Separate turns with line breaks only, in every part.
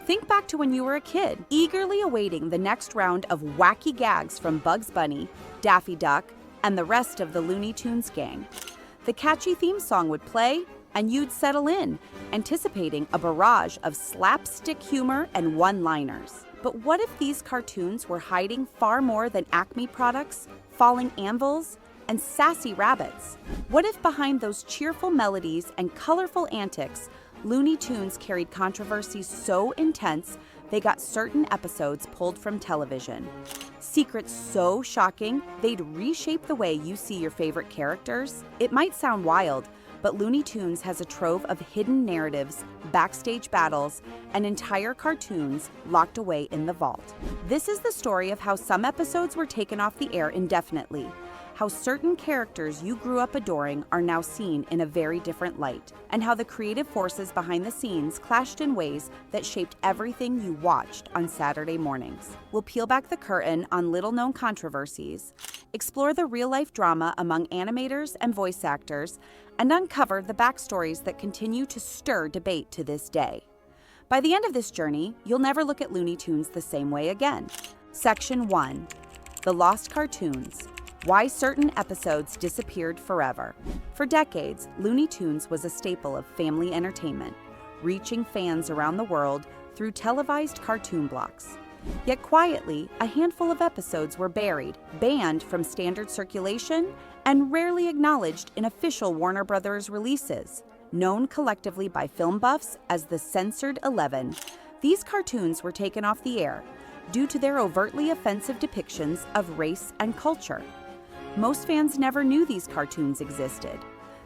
Think back to when you were a kid, eagerly awaiting the next round of wacky gags from Bugs Bunny, Daffy Duck, and the rest of the Looney Tunes gang. The catchy theme song would play, and you'd settle in, anticipating a barrage of slapstick humor and one-liners. But what if these cartoons were hiding far more than Acme products, falling anvils, and sassy rabbits? What if behind those cheerful melodies and colorful antics, Looney Tunes carried controversies so intense they got certain episodes pulled from television? Secrets so shocking they'd reshape the way you see your favorite characters? It might sound wild, but Looney Tunes has a trove of hidden narratives, backstage battles, and entire cartoons locked away in the vault. This is the story of how some episodes were taken off the air indefinitely, how certain characters you grew up adoring are now seen in a very different light, and how the creative forces behind the scenes clashed in ways that shaped everything you watched on Saturday mornings. We'll peel back the curtain on little-known controversies, explore the real-life drama among animators and voice actors, and uncover the backstories that continue to stir debate to this day. By the end of this journey, you'll never look at Looney Tunes the same way again. Section 1. The Lost Cartoons. Why certain episodes disappeared forever. For decades, Looney Tunes was a staple of family entertainment, reaching fans around the world through televised cartoon blocks. Yet quietly, a handful of episodes were buried, banned from standard circulation, and rarely acknowledged in official Warner Brothers releases. Known collectively by film buffs as the Censored 11, these cartoons were taken off the air due to their overtly offensive depictions of race and culture. Most fans never knew these cartoons existed.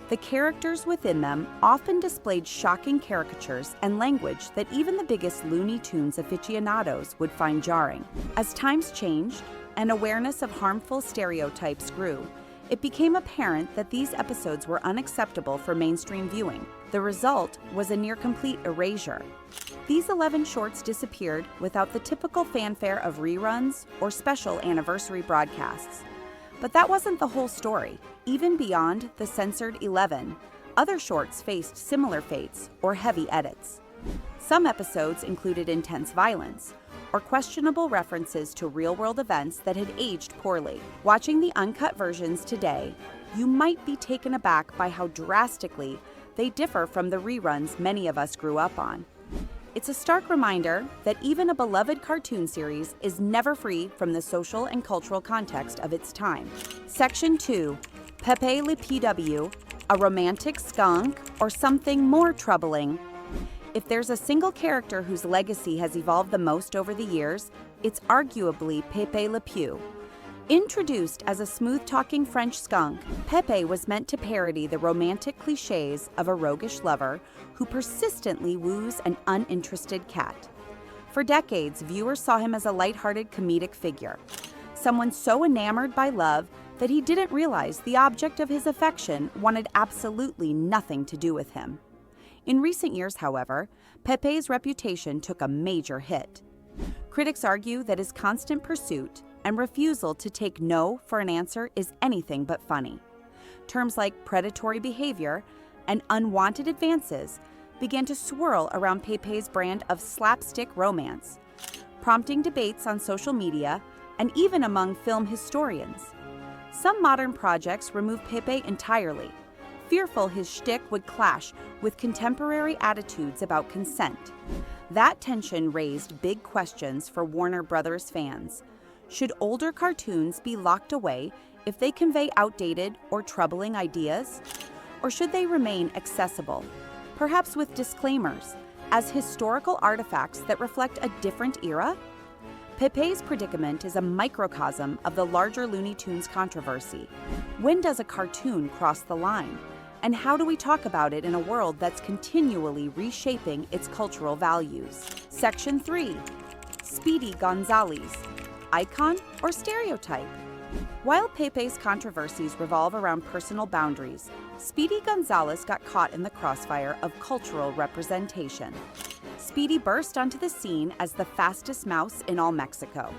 The characters within them often displayed shocking caricatures and language that even the biggest Looney Tunes aficionados would find jarring. As times changed and awareness of harmful stereotypes grew, it became apparent that these episodes were unacceptable for mainstream viewing. The result was a near-complete erasure. These 11 shorts disappeared without the typical fanfare of reruns or special anniversary broadcasts. But that wasn't the whole story. Even beyond the Censored 11, other shorts faced similar fates or heavy edits. Some episodes included intense violence or questionable references to real-world events that had aged poorly. Watching the uncut versions today, you might be taken aback by how drastically they differ from the reruns many of us grew up on. It's a stark reminder that even a beloved cartoon series is never free from the social and cultural context of its time. Section 2. Pepe Le PW, a romantic skunk, or something more troubling. If there's a single character whose legacy has evolved the most over the years, it's arguably Pepe Le Pew. Introduced as a smooth-talking French skunk, Pepe was meant to parody the romantic cliches of a roguish lover who persistently woos an uninterested cat. For decades, viewers saw him as a lighthearted comedic figure, someone so enamored by love that he didn't realize the object of his affection wanted absolutely nothing to do with him. In recent years, however, Pepe's reputation took a major hit. Critics argue that his constant pursuit and refusal to take no for an answer is anything but funny. Terms like predatory behavior and unwanted advances began to swirl around Pepe's brand of slapstick romance, prompting debates on social media and even among film historians. Some modern projects remove Pepe entirely, fearful his shtick would clash with contemporary attitudes about consent. That tension raised big questions for Warner Brothers fans. Should older cartoons be locked away if they convey outdated or troubling ideas? Or should they remain accessible, perhaps with disclaimers, as historical artifacts that reflect a different era? Pepe's predicament is a microcosm of the larger Looney Tunes controversy. When does a cartoon cross the line? And how do we talk about it in a world that's continually reshaping its cultural values? Section 3. Speedy Gonzales. Icon or stereotype? While Pepe's controversies revolve around personal boundaries, Speedy Gonzales got caught in the crossfire of cultural representation. Speedy burst onto the scene as the fastest mouse in all Mexico,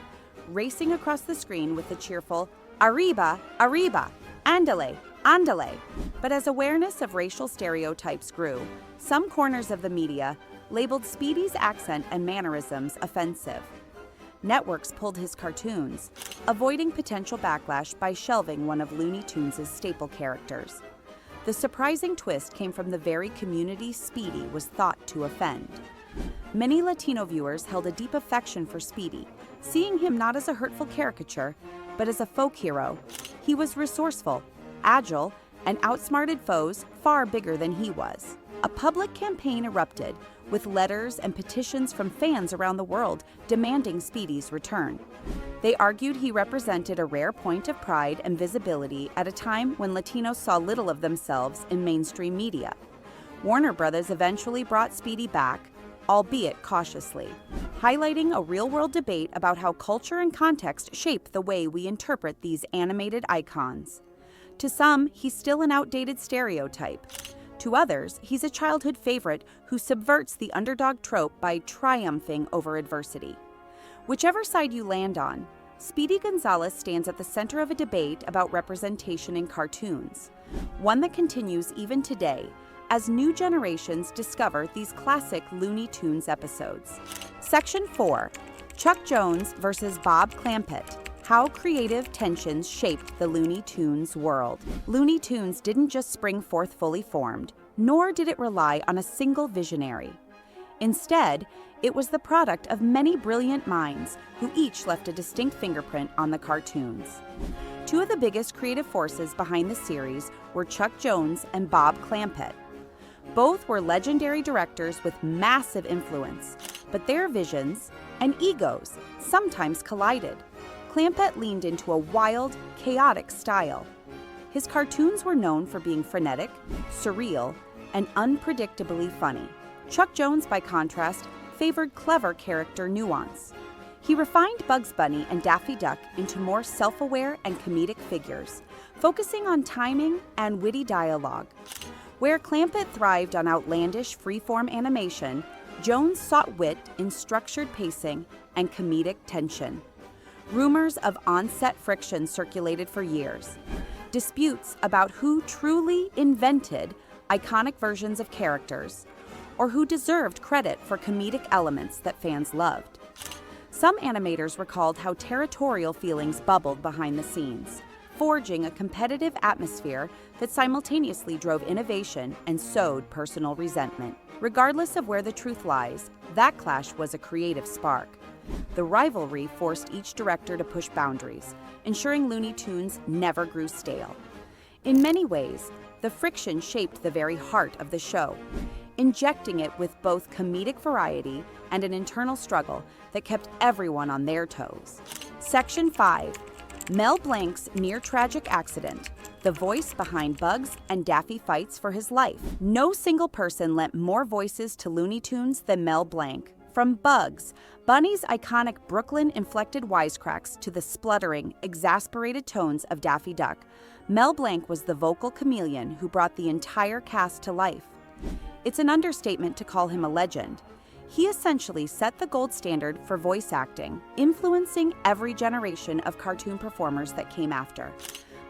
racing across the screen with the cheerful "Arriba, arriba, ándale, ándale." But as awareness of racial stereotypes grew, some corners of the media labeled Speedy's accent and mannerisms offensive. Networks pulled his cartoons, avoiding potential backlash by shelving one of Looney Tunes' staple characters. The surprising twist came from the very community Speedy was thought to offend. Many Latino viewers held a deep affection for Speedy, seeing him not as a hurtful caricature, but as a folk hero. He was resourceful, agile, and outsmarted foes far bigger than he was. A public campaign erupted, with letters and petitions from fans around the world demanding Speedy's return. They argued he represented a rare point of pride and visibility at a time when Latinos saw little of themselves in mainstream media. Warner Brothers eventually brought Speedy back, albeit cautiously, highlighting a real-world debate about how culture and context shape the way we interpret these animated icons. To some, he's still an outdated stereotype. To others, he's a childhood favorite who subverts the underdog trope by triumphing over adversity. Whichever side you land on, Speedy Gonzales stands at the center of a debate about representation in cartoons, one that continues even today as new generations discover these classic Looney Tunes episodes. Section 4. Chuck Jones versus Bob Clampet. How creative tensions shaped the Looney Tunes world. Looney Tunes didn't just spring forth fully formed, nor did it rely on a single visionary. Instead, it was the product of many brilliant minds who each left a distinct fingerprint on the cartoons. Two of the biggest creative forces behind the series were Chuck Jones and Bob Clampet. Both were legendary directors with massive influence, but their visions and egos sometimes collided. Clampet leaned into a wild, chaotic style. His cartoons were known for being frenetic, surreal, and unpredictably funny. Chuck Jones, by contrast, favored clever character nuance. He refined Bugs Bunny and Daffy Duck into more self-aware and comedic figures, focusing on timing and witty dialogue. Where Clampet thrived on outlandish freeform animation, Jones sought wit in structured pacing and comedic tension. Rumors of on-set friction circulated for years. Disputes about who truly invented iconic versions of characters, or who deserved credit for comedic elements that fans loved. Some animators recalled how territorial feelings bubbled behind the scenes, forging a competitive atmosphere that simultaneously drove innovation and sowed personal resentment. Regardless of where the truth lies, that clash was a creative spark. The rivalry forced each director to push boundaries, ensuring Looney Tunes never grew stale. In many ways, the friction shaped the very heart of the show, injecting it with both comedic variety and an internal struggle that kept everyone on their toes. Section 5. Mel Blanc's near-tragic accident, the voice behind Bugs and Daffy fights for his life. No single person lent more voices to Looney Tunes than Mel Blanc. From Bugs Bunny's iconic Brooklyn-inflected wisecracks to the spluttering, exasperated tones of Daffy Duck, Mel Blanc was the vocal chameleon who brought the entire cast to life. It's an understatement to call him a legend. He essentially set the gold standard for voice acting, influencing every generation of cartoon performers that came after.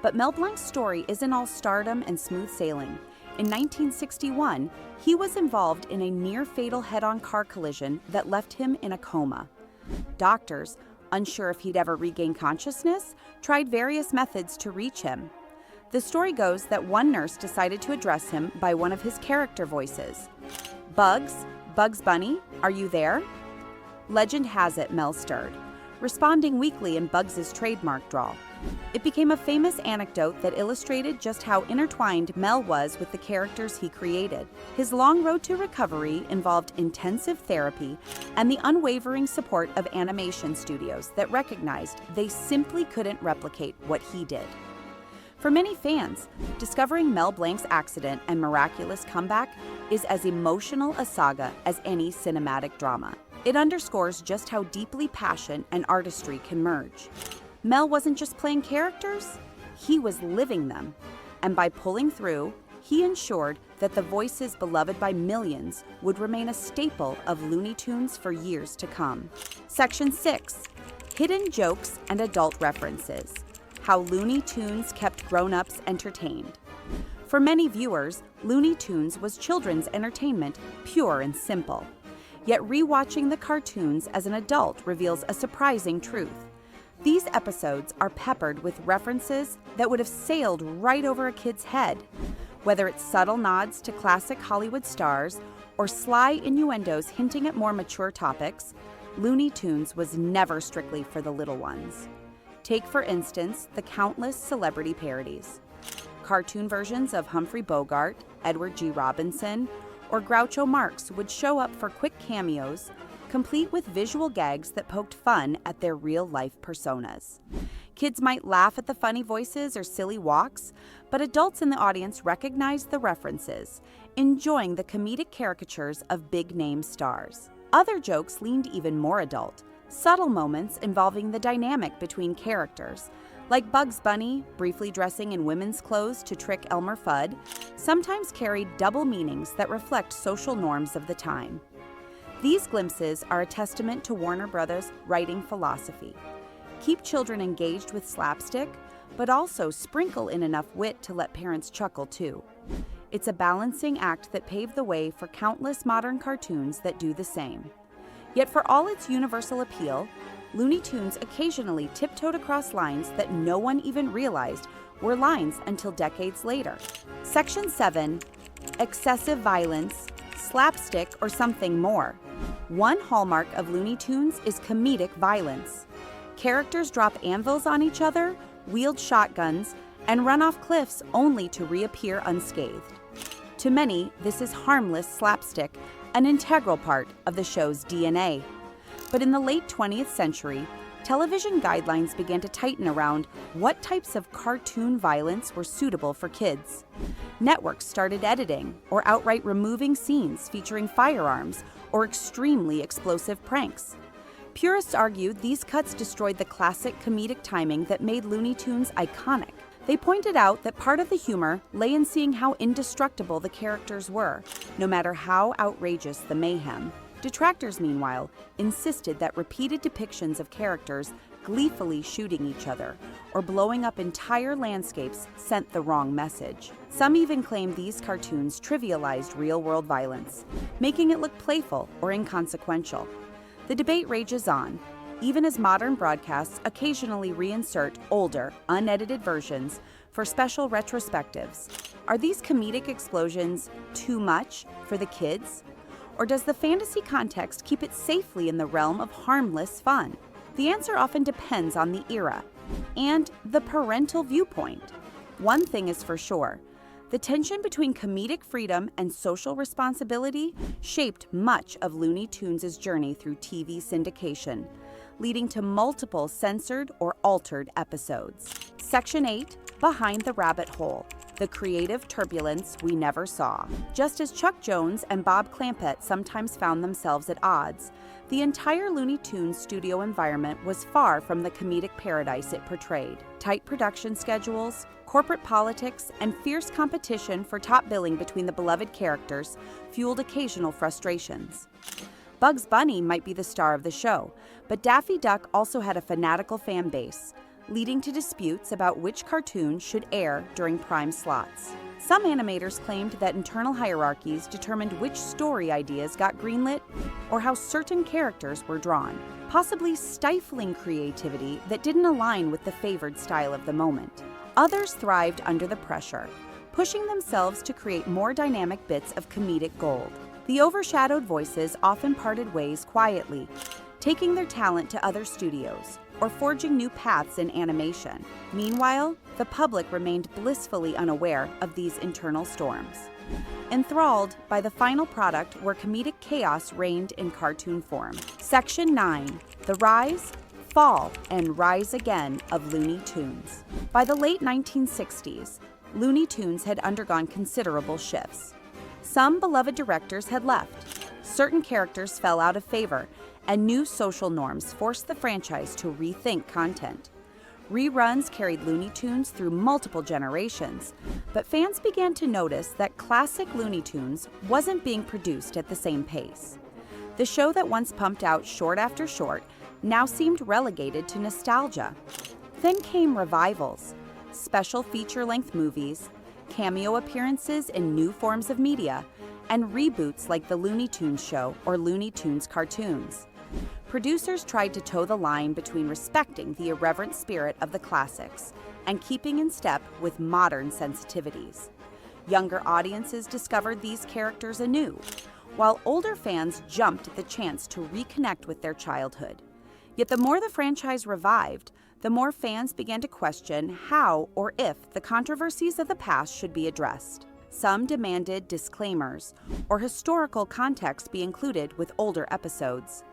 But Mel Blanc's story isn't all stardom and smooth sailing. In 1961, he was involved in a near-fatal head-on car collision that left him in a coma. Doctors, unsure if he'd ever regain consciousness, tried various methods to reach him. The story goes that one nurse decided to address him by one of his character voices. Bugs Bunny, are you there? Legend has it Mel stirred, responding weakly in Bugs's trademark drawl. It became a famous anecdote that illustrated just how intertwined Mel was with the characters he created. His long road to recovery involved intensive therapy and the unwavering support of animation studios that recognized they simply couldn't replicate what he did. For many fans, discovering Mel Blanc's accident and miraculous comeback is as emotional a saga as any cinematic drama. It underscores just how deeply passion and artistry can merge. Mel wasn't just playing characters, he was living them. And by pulling through, he ensured that the voices beloved by millions would remain a staple of Looney Tunes for years to come. Section 6. Hidden jokes and adult references. How Looney Tunes kept grown-ups entertained. For many viewers, Looney Tunes was children's entertainment, pure and simple. Yet rewatching the cartoons as an adult reveals a surprising truth. These episodes are peppered with references that would have sailed right over a kid's head. Whether it's subtle nods to classic Hollywood stars or sly innuendos hinting at more mature topics, Looney Tunes was never strictly for the little ones. Take, for instance, the countless celebrity parodies. Cartoon versions of Humphrey Bogart, Edward G. Robinson, or Groucho Marx would show up for quick cameos, complete with visual gags that poked fun at their real-life personas. Kids might laugh at the funny voices or silly walks, but adults in the audience recognized the references, enjoying the comedic caricatures of big-name stars. Other jokes leaned even more adult, subtle moments involving the dynamic between characters, like Bugs Bunny briefly dressing in women's clothes to trick Elmer Fudd, sometimes carried double meanings that reflect social norms of the time. These glimpses are a testament to Warner Brothers' writing philosophy. Keep children engaged with slapstick, but also sprinkle in enough wit to let parents chuckle too. It's a balancing act that paved the way for countless modern cartoons that do the same. Yet for all its universal appeal, Looney Tunes occasionally tiptoed across lines that no one even realized were lines until decades later. Section 7, excessive violence, slapstick, or something more. One hallmark of Looney Tunes is comedic violence. Characters drop anvils on each other, wield shotguns, and run off cliffs only to reappear unscathed. To many, this is harmless slapstick, an integral part of the show's DNA. But in the late 20th century, television guidelines began to tighten around what types of cartoon violence were suitable for kids. Networks started editing or outright removing scenes featuring firearms or extremely explosive pranks. Purists argued these cuts destroyed the classic comedic timing that made Looney Tunes iconic. They pointed out that part of the humor lay in seeing how indestructible the characters were, no matter how outrageous the mayhem. Detractors, meanwhile, insisted that repeated depictions of characters gleefully shooting each other or blowing up entire landscapes sent the wrong message. Some even claimed these cartoons trivialized real-world violence, making it look playful or inconsequential. The debate rages on, even as modern broadcasts occasionally reinsert older, unedited versions for special retrospectives. Are these comedic explosions too much for the kids? Or does the fantasy context keep it safely in the realm of harmless fun? The answer often depends on the era and the parental viewpoint. One thing is for sure, the tension between comedic freedom and social responsibility shaped much of Looney Tunes' journey through TV syndication, leading to multiple censored or altered episodes. Section 8, Behind the Rabbit Hole. The creative turbulence we never saw. Just as Chuck Jones and Bob Clampet sometimes found themselves at odds, the entire Looney Tunes studio environment was far from the comedic paradise it portrayed. Tight production schedules, corporate politics, and fierce competition for top billing between the beloved characters fueled occasional frustrations. Bugs Bunny might be the star of the show, but Daffy Duck also had a fanatical fan base, leading to disputes about which cartoon should air during prime slots. Some animators claimed that internal hierarchies determined which story ideas got greenlit or how certain characters were drawn, possibly stifling creativity that didn't align with the favored style of the moment. Others thrived under the pressure, pushing themselves to create more dynamic bits of comedic gold. The overshadowed voices often parted ways quietly, taking their talent to other studios or forging new paths in animation. Meanwhile, the public remained blissfully unaware of these internal storms, enthralled by the final product where comedic chaos reigned in cartoon form. Section 9, The Rise, Fall, and Rise Again of Looney Tunes. By the late 1960s, Looney Tunes had undergone considerable shifts. Some beloved directors had left, certain characters fell out of favor, and new social norms forced the franchise to rethink content. Reruns carried Looney Tunes through multiple generations, but fans began to notice that classic Looney Tunes wasn't being produced at the same pace. The show that once pumped out short after short now seemed relegated to nostalgia. Then came revivals, special feature-length movies, cameo appearances in new forms of media, and reboots like The Looney Tunes Show or Looney Tunes cartoons. Producers tried to toe the line between respecting the irreverent spirit of the classics and keeping in step with modern sensitivities. Younger audiences discovered these characters anew, while older fans jumped at the chance to reconnect with their childhood. Yet the more the franchise revived, the more fans began to question how or if the controversies of the past should be addressed. Some demanded disclaimers or historical context be included with older episodes,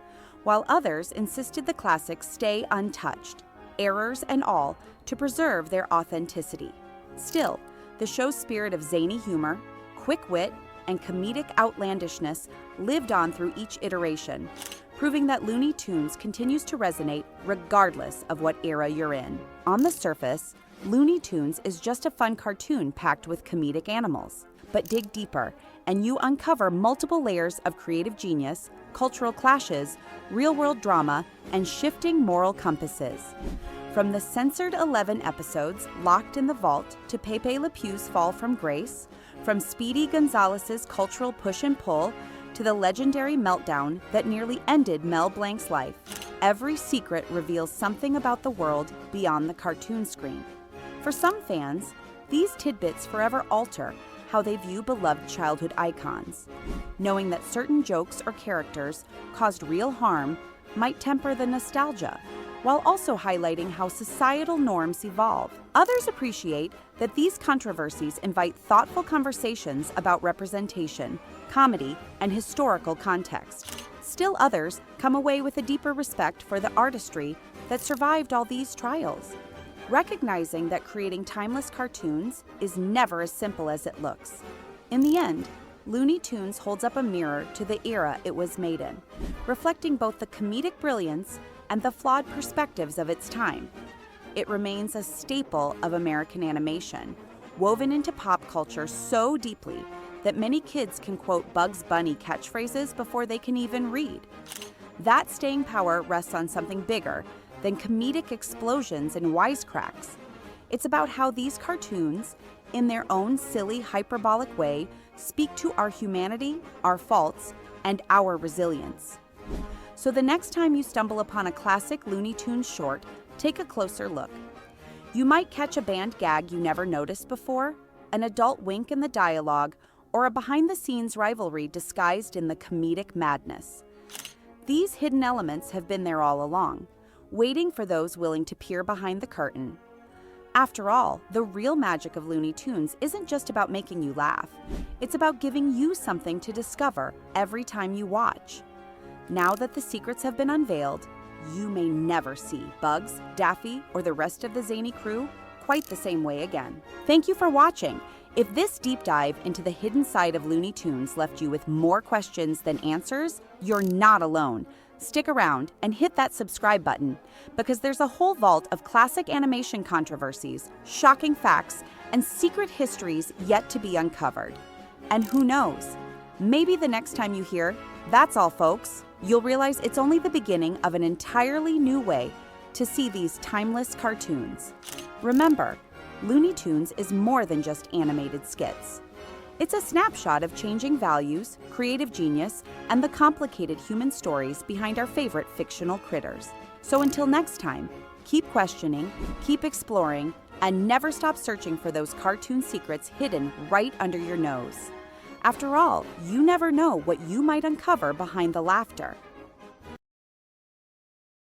while others insisted the classics stay untouched, errors and all, to preserve their authenticity. Still, the show's spirit of zany humor, quick wit, and comedic outlandishness lived on through each iteration, proving that Looney Tunes continues to resonate regardless of what era you're in. On the surface, Looney Tunes is just a fun cartoon packed with comedic animals. But dig deeper, and you uncover multiple layers of creative genius, cultural clashes, real-world drama, and shifting moral compasses. From the censored 11 episodes locked in the vault to Pepe Le Pew's fall from grace, from Speedy Gonzales' cultural push and pull to the legendary meltdown that nearly ended Mel Blanc's life, every secret reveals something about the world beyond the cartoon screen. For some fans, these tidbits forever alter how they view beloved childhood icons. Knowing that certain jokes or characters caused real harm might temper the nostalgia, while also highlighting how societal norms evolve. Others appreciate that these controversies invite thoughtful conversations about representation, comedy, and historical context. Still others come away with a deeper respect for the artistry that survived all these trials, recognizing that creating timeless cartoons is never as simple as it looks. In the end, Looney Tunes holds up a mirror to the era it was made in, reflecting both the comedic brilliance and the flawed perspectives of its time. It remains a staple of American animation, woven into pop culture so deeply that many kids can quote Bugs Bunny catchphrases before they can even read. That staying power rests on something bigger than comedic explosions and wisecracks. It's about how these cartoons, in their own silly, hyperbolic way, speak to our humanity, our faults, and our resilience. So the next time you stumble upon a classic Looney Tunes short, take a closer look. You might catch a banned gag you never noticed before, an adult wink in the dialogue, or a behind-the-scenes rivalry disguised in the comedic madness. These hidden elements have been there all along, waiting for those willing to peer behind the curtain. After all, the real magic of Looney Tunes isn't just about making you laugh. It's about giving you something to discover every time you watch. Now that the secrets have been unveiled, you may never see Bugs, Daffy, or the rest of the zany crew quite the same way again. Thank you for watching. If this deep dive into the hidden side of Looney Tunes left you with more questions than answers, you're not alone. Stick around and hit that subscribe button, because there's a whole vault of classic animation controversies, shocking facts, and secret histories yet to be uncovered. And who knows, maybe the next time you hear, "That's all, folks," you'll realize it's only the beginning of an entirely new way to see these timeless cartoons. Remember, Looney Tunes is more than just animated skits. It's a snapshot of changing values, creative genius, and the complicated human stories behind our favorite fictional critters. So until next time, keep questioning, keep exploring, and never stop searching for those cartoon secrets hidden right under your nose. After all, you never know what you might uncover behind the laughter.